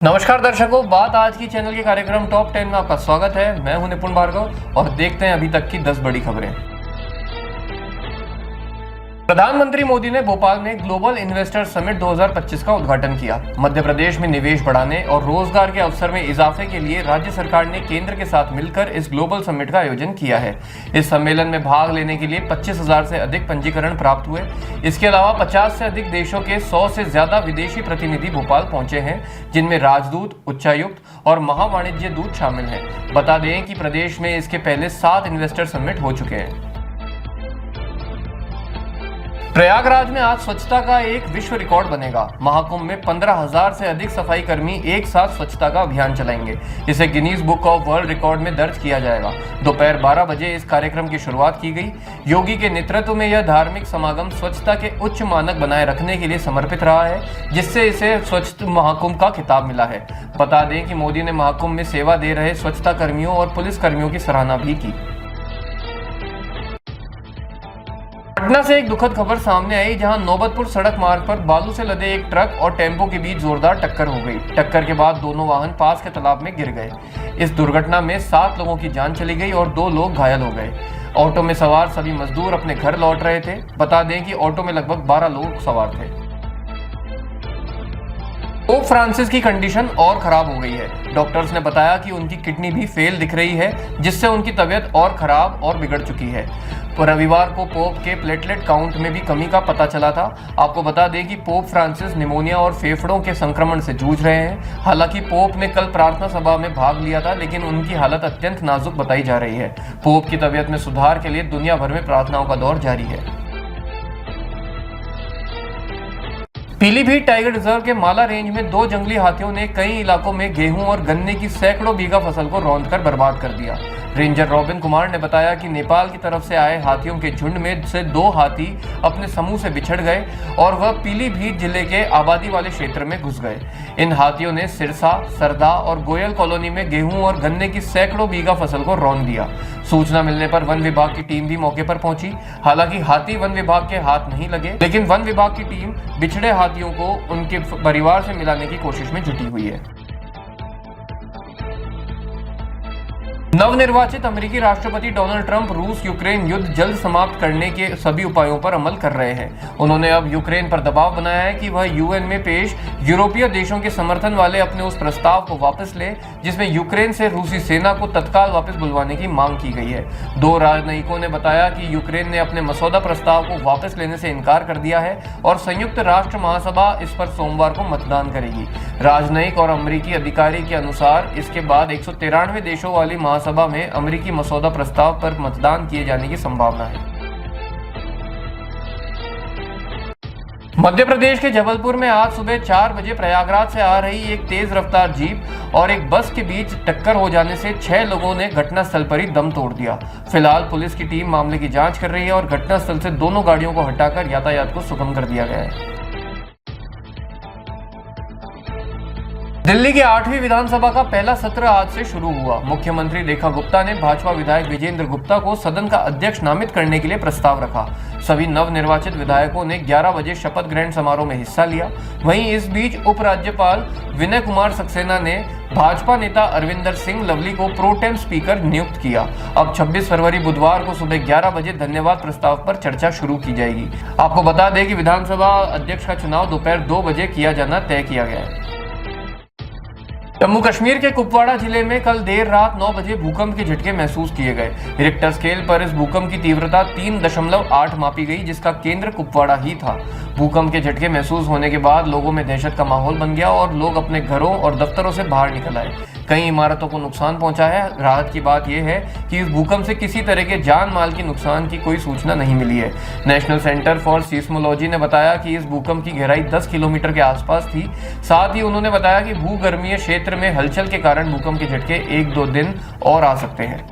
नमस्कार दर्शकों, बात आज की चैनल के कार्यक्रम टॉप 10 में आपका स्वागत है। मैं हूं निपुण भार्गव और देखते हैं अभी तक की 10 बड़ी खबरें। प्रधानमंत्री मोदी ने भोपाल में ग्लोबल इन्वेस्टर समिट 2025 का उद्घाटन किया। मध्य प्रदेश में निवेश बढ़ाने और रोजगार के अवसर में इजाफे के लिए राज्य सरकार ने केंद्र के साथ मिलकर इस ग्लोबल समिट का आयोजन किया है। इस सम्मेलन में भाग लेने के लिए 25,000 से अधिक पंजीकरण प्राप्त हुए। इसके अलावा 50 से अधिक देशों के 100 से ज्यादा विदेशी प्रतिनिधि भोपाल पहुंचे हैं, जिनमें राजदूत, उच्चायुक्त और महावाणिज्य दूत शामिल हैं। बता दें कि प्रदेश में इसके पहले 7 इन्वेस्टर समिट हो चुके हैं। प्रयागराज में आज स्वच्छता का एक विश्व रिकॉर्ड बनेगा। महाकुंभ में 15,000 से अधिक सफाई कर्मी एक साथ स्वच्छता का अभियान चलाएंगे। इसे Guinness book of world record में दर्ज किया जाएगा। दोपहर 12 बजे इस कार्यक्रम की शुरुआत की गई। योगी के नेतृत्व में यह धार्मिक समागम स्वच्छता के उच्च मानक बनाए रखने के लिए समर्पित रहा है, जिससे इसे स्वच्छ महाकुंभ का खिताब मिला है। बता दें कि मोदी ने महाकुंभ में सेवा दे रहे स्वच्छता कर्मियों और पुलिस कर्मियों की सराहना भी की। पटना से एक दुखद खबर सामने आई, जहां नौबतपुर सड़क मार्ग पर बालू से लदे एक ट्रक और टेम्पो के बीच जोरदार टक्कर हो गई। टक्कर के बाद दोनों वाहन पास के तालाब में गिर गए। इस दुर्घटना में 7 लोगों की जान चली गई और 2 लोग घायल हो गए। ऑटो में सवार सभी मजदूर अपने घर लौट रहे थे। बता दें कि ऑटो में लगभग 12 लोग सवार थे। पोप फ्रांसिस की कंडीशन और खराब हो गई है। डॉक्टर्स ने बताया कि उनकी किडनी भी फेल दिख रही है, जिससे उनकी तबीयत और खराब और बिगड़ चुकी है। रविवार को पोप के प्लेटलेट काउंट में भी कमी का पता चला था। आपको बता दें कि पोप फ्रांसिस निमोनिया और फेफड़ों के संक्रमण से जूझ रहे हैं। हालांकि पोप ने कल प्रार्थना सभा में भाग लिया था, लेकिन उनकी हालत अत्यंत नाजुक बताई जा रही है। पोप की तबीयत में सुधार के लिए दुनिया भर में प्रार्थनाओं का दौर जारी है। पीलीभीत टाइगर रिजर्व के माला रेंज में 2 जंगली हाथियों ने कई इलाकों में गेहूं और गन्ने की सैकड़ों बीघा फसल को रौंदकर बर्बाद कर दिया। रेंजर रॉबिन कुमार ने बताया कि नेपाल की तरफ से आए हाथियों के झुंड में से 2 हाथी अपने समूह से बिछड़ गए और वह पीलीभीत जिले के आबादी वाले क्षेत्र में घुस गए। इन हाथियों ने सिरसा, सरदा और गोयल कॉलोनी में गेहूं और गन्ने की सैकड़ों बीघा फसल को रौंद दिया। सूचना मिलने पर वन विभाग की टीम भी मौके पर पहुंची। हालांकि हाथी वन विभाग के हाथ नहीं लगे, लेकिन वन विभाग की टीम बिछड़े हाथियों को उनके परिवार से मिलाने की कोशिश में जुटी हुई है। नवनिर्वाचित अमेरिकी राष्ट्रपति डोनाल्ड ट्रंप रूस यूक्रेन युद्ध जल्द समाप्त करने के सभी उपायों पर अमल कर रहे हैं। उन्होंने अब यूक्रेन पर दबाव बनाया है कि वह यूएन में पेश यूरोपीय देशों के समर्थन वाले अपने उस प्रस्ताव को वापस ले, जिसमें यूक्रेन से रूसी सेना को तत्काल वापस बुलवाने की मांग की गई है। 2 राजनयिकों ने बताया कि यूक्रेन ने अपने मसौदा प्रस्ताव को वापस लेने से इनकार कर दिया है और संयुक्त राष्ट्र महासभा इस पर सोमवार को मतदान करेगी। राजनयिक और अमेरिकी अधिकारी के अनुसार इसके बाद 193 देशों वाली सभा में अमेरिकी मसौदा प्रस्ताव पर मतदान किए जाने की संभावना है। मध्य प्रदेश के जबलपुर में आज सुबह 4 बजे प्रयागराज से आ रही एक तेज रफ्तार जीप और एक बस के बीच टक्कर हो जाने से 6 लोगों ने घटनास्थल पर ही दम तोड़ दिया। फिलहाल पुलिस की टीम मामले की जांच कर रही है और घटनास्थल से दोनों गाड़ियों को हटाकर यातायात को सुगम कर दिया गया है। दिल्ली के 8वीं विधानसभा का पहला सत्र आज से शुरू हुआ। मुख्यमंत्री रेखा गुप्ता ने भाजपा विधायक विजेंद्र गुप्ता को सदन का अध्यक्ष नामित करने के लिए प्रस्ताव रखा। सभी नवनिर्वाचित विधायकों ने 11 बजे शपथ ग्रहण समारोह में हिस्सा लिया। वहीं इस बीच उपराज्यपाल विनय कुमार सक्सेना ने भाजपा नेता अरविंदर सिंह लवली को प्रोटेम स्पीकर नियुक्त किया। अब 26 फरवरी बुधवार को सुबह 11 बजे धन्यवाद प्रस्ताव पर चर्चा शुरू की जाएगी। आपको बता दें कि विधानसभा अध्यक्ष का चुनाव दोपहर 2 बजे किया जाना तय किया गया है। जम्मू कश्मीर के कुपवाड़ा जिले में कल देर रात 9 बजे भूकंप के झटके महसूस किए गए। रिक्टर स्केल पर इस भूकंप की तीव्रता 3.8 मापी गई, जिसका केंद्र कुपवाड़ा ही था। भूकंप के झटके महसूस होने के बाद लोगों में दहशत का माहौल बन गया और लोग अपने घरों और दफ्तरों से बाहर निकल आए। कई इमारतों को नुकसान पहुंचा है। राहत की बात यह है कि इस भूकंप से किसी तरह के जान माल की नुकसान की कोई सूचना नहीं मिली है। नेशनल सेंटर फॉर सीस्मोलॉजी ने बताया कि इस भूकंप की गहराई 10 किलोमीटर के आसपास थी। साथ ही उन्होंने बताया कि भूगर्भीय क्षेत्र में हलचल के कारण भूकंप के झटके 1-2 दिन और आ सकते हैं।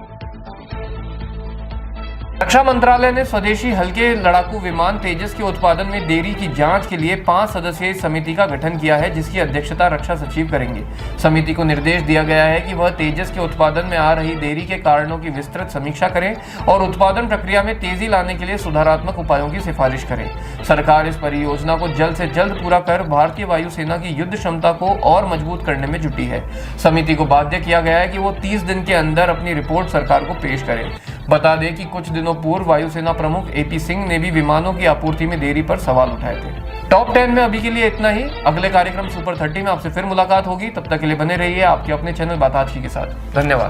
रक्षा मंत्रालय ने स्वदेशी हल्के लड़ाकू विमान तेजस के उत्पादन में देरी की जांच के लिए 5 सदस्यीय समिति का गठन किया है, जिसकी अध्यक्षता रक्षा सचिव करेंगे। समिति को निर्देश दिया गया है कि वह तेजस के उत्पादन में आ रही देरी के कारणों की विस्तृत समीक्षा करें और उत्पादन प्रक्रिया में तेजी लाने के लिए सुधारात्मक उपायों की सिफारिश करें। सरकार इस परियोजना को जल्द से जल्द पूरा कर भारतीय वायुसेना की युद्ध क्षमता को और मजबूत करने में जुटी है। समिति को बाध्य किया गया है कि वो 30 दिन के अंदर अपनी रिपोर्ट सरकार को पेश करें। बता दें कि कुछ दिनों पूर्व वायुसेना प्रमुख AP सिंह ने भी विमानों की आपूर्ति में देरी पर सवाल उठाए थे। टॉप 10 में अभी के लिए इतना ही। अगले कार्यक्रम सुपर 30 में आपसे फिर मुलाकात होगी। तब तक के लिए बने रहिए आपके अपने चैनल बात आज की के साथ। धन्यवाद।